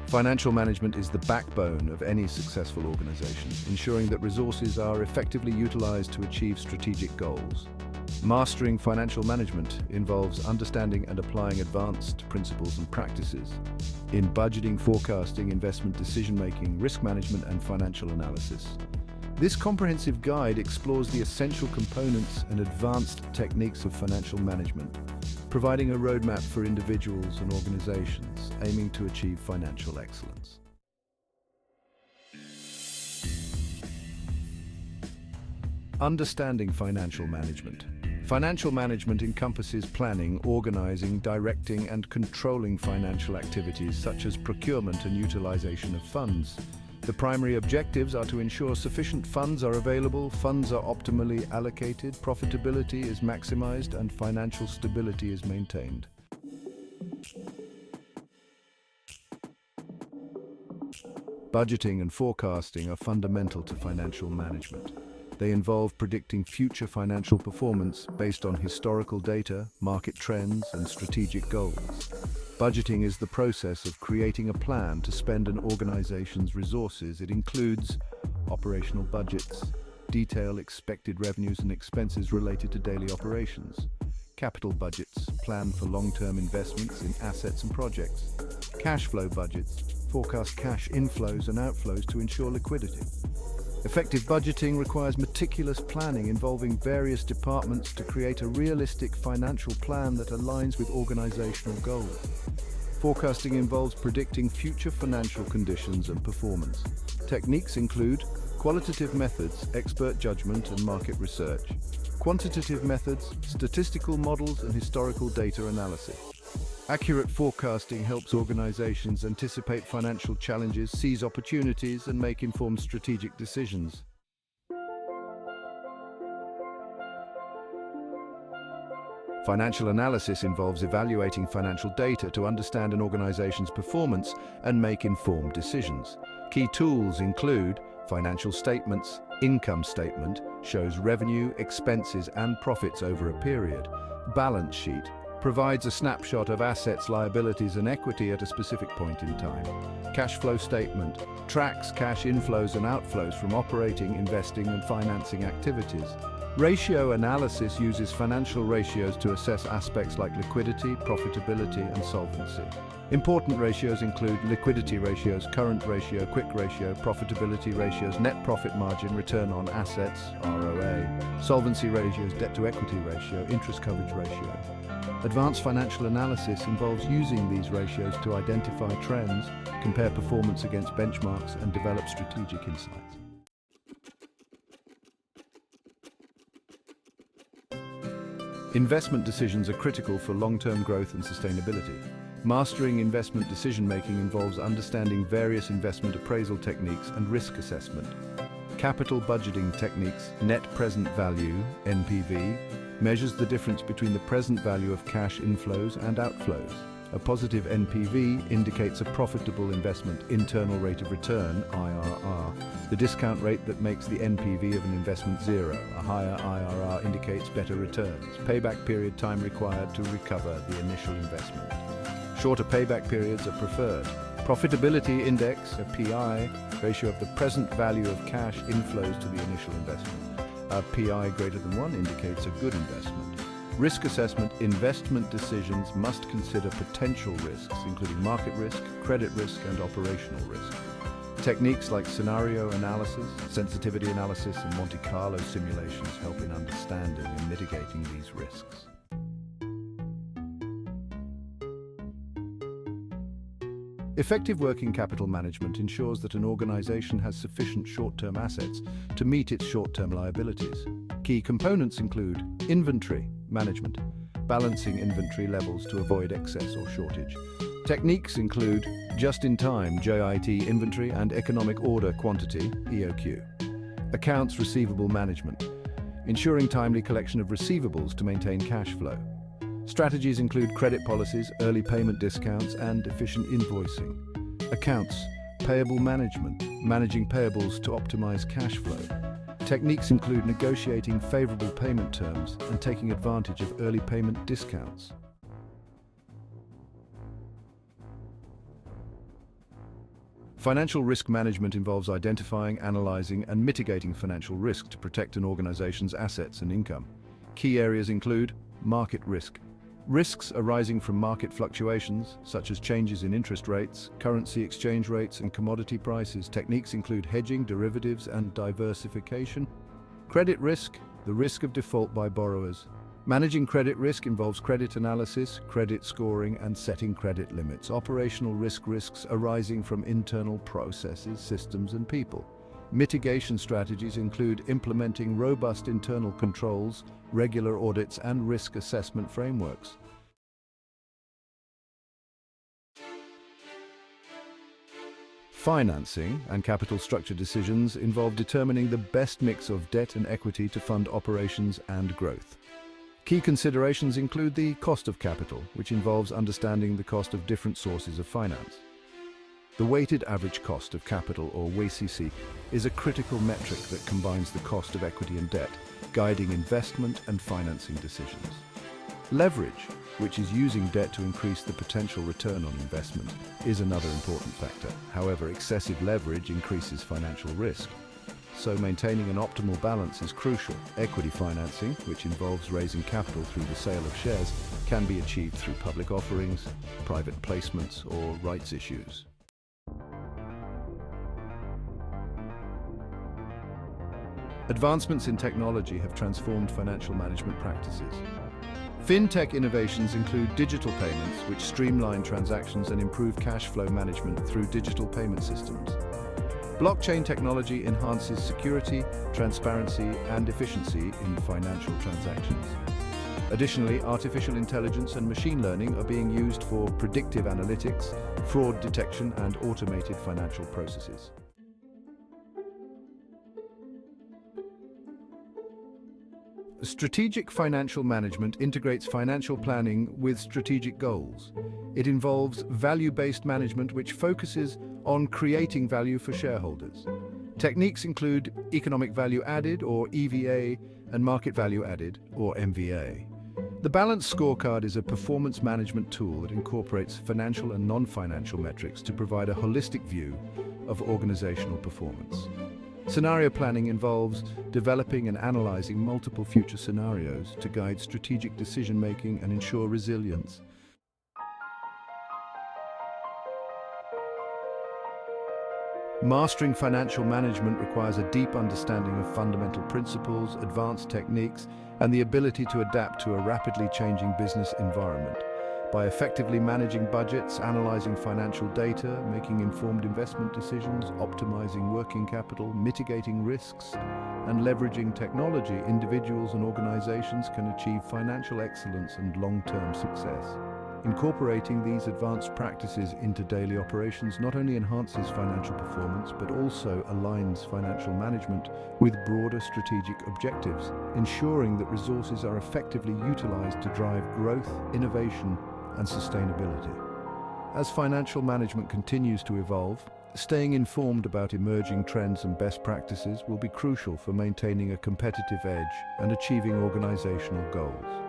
Financial management is the backbone of any successful organization, ensuring that resources are effectively utilized to achieve strategic goals. Mastering financial management involves understanding and applying advanced principles and practices in budgeting, forecasting, investment decision-making, risk management, and financial analysis. This comprehensive guide explores the essential components and advanced techniques of financial management, providing a roadmap for individuals and organizations aiming to achieve financial excellence. Understanding financial management. Financial management encompasses planning, organizing, directing, and controlling financial activities such as procurement and utilization of funds. The primary objectives are to ensure sufficient funds are available, funds are optimally allocated, profitability is maximized, and financial stability is maintained. Budgeting and forecasting are fundamental to financial management. They involve predicting future financial performance based on historical data, market trends, and strategic goals. Budgeting is the process of creating a plan to spend an organization's resources. It includes operational budgets, detail expected revenues and expenses related to daily operations, capital budgets, plan for long-term investments in assets and projects, cash flow budgets, forecast cash inflows and outflows to ensure liquidity. Effective budgeting requires meticulous planning involving various departments to create a realistic financial plan that aligns with organizational goals. Forecasting involves predicting future financial conditions and performance. Techniques include qualitative methods, expert judgment, and market research. Quantitative methods, statistical models, and historical data analysis. Accurate forecasting helps organizations anticipate financial challenges, seize opportunities, and make informed strategic decisions. Financial analysis involves evaluating financial data to understand an organization's performance and make informed decisions. Key tools include financial statements. Income statement shows revenue, expenses, and profits over a period. Balance sheet provides a snapshot of assets, liabilities, and equity at a specific point in time. Cash flow statement tracks cash inflows and outflows from operating, investing, and financing activities. Ratio analysis uses financial ratios to assess aspects like liquidity, profitability, and solvency. Important ratios include liquidity ratios, current ratio, quick ratio, profitability ratios, net profit margin, return on assets, ROA, solvency ratios, debt to equity ratio, interest coverage ratio. Advanced financial analysis involves using these ratios to identify trends, compare performance against benchmarks, and develop strategic insights. Investment decisions are critical for long-term growth and sustainability. Mastering investment decision-making involves understanding various investment appraisal techniques and risk assessment. Capital budgeting techniques, net present value, NPV, measures the difference between the present value of cash inflows and outflows. A positive NPV indicates a profitable investment, internal rate of return, IRR, the discount rate that makes the NPV of an investment zero. A higher IRR indicates better returns. Payback period, time required to recover the initial investment. Shorter payback periods are preferred. Profitability index, a PI, ratio of the present value of cash inflows to the initial investment. A PI greater than 1 indicates a good investment. Risk assessment, investment decisions must consider potential risks, including market risk, credit risk, and operational risk. Techniques like scenario analysis, sensitivity analysis, and Monte Carlo simulations help in understanding and mitigating these risks. Effective working capital management ensures that an organization has sufficient short-term assets to meet its short-term liabilities. Key components include inventory management, balancing inventory levels to avoid excess or shortage. Techniques include just-in-time JIT inventory and economic order quantity EOQ. Accounts receivable management, ensuring timely collection of receivables to maintain cash flow. Strategies include credit policies, early payment discounts, and efficient invoicing. Accounts payable management, managing payables to optimize cash flow. Techniques include negotiating favorable payment terms and taking advantage of early payment discounts. Financial risk management involves identifying, analyzing, and mitigating financial risk to protect an organization's assets and income. Key areas include market risk. Risks arising from market fluctuations, such as changes in interest rates, currency exchange rates, and commodity prices. Techniques include hedging, derivatives, and diversification. Credit risk, the risk of default by borrowers. Managing credit risk involves credit analysis, credit scoring, and setting credit limits. Operational risks arising from internal processes, systems, and people. Mitigation strategies include implementing robust internal controls, regular audits, and risk assessment frameworks. Financing and capital structure decisions involve determining the best mix of debt and equity to fund operations and growth. Key considerations include the cost of capital, which involves understanding the cost of different sources of finance. The weighted average cost of capital, or WACC, is a critical metric that combines the cost of equity and debt, guiding investment and financing decisions. Leverage, which is using debt to increase the potential return on investment, is another important factor. However, excessive leverage increases financial risk. So maintaining an optimal balance is crucial. Equity financing, which involves raising capital through the sale of shares, can be achieved through public offerings, private placements, or rights issues. Advancements in technology have transformed financial management practices. Fintech innovations include digital payments, which streamline transactions and improve cash flow management through digital payment systems. Blockchain technology enhances security, transparency, and efficiency in financial transactions. Additionally, artificial intelligence and machine learning are being used for predictive analytics, fraud detection, and automated financial processes. Strategic financial management integrates financial planning with strategic goals. It involves value-based management, which focuses on creating value for shareholders. Techniques include economic value added, or EVA, and market value added, or MVA. The balanced scorecard is a performance management tool that incorporates financial and non-financial metrics to provide a holistic view of organizational performance. Scenario planning involves developing and analyzing multiple future scenarios to guide strategic decision-making and ensure resilience. Mastering financial management requires a deep understanding of fundamental principles, advanced techniques, and the ability to adapt to a rapidly changing business environment. By effectively managing budgets, analyzing financial data, making informed investment decisions, optimizing working capital, mitigating risks, and leveraging technology, individuals and organizations can achieve financial excellence and long-term success. Incorporating these advanced practices into daily operations not only enhances financial performance, but also aligns financial management with broader strategic objectives, ensuring that resources are effectively utilized to drive growth, innovation, and sustainability. As financial management continues to evolve, staying informed about emerging trends and best practices will be crucial for maintaining a competitive edge and achieving organizational goals.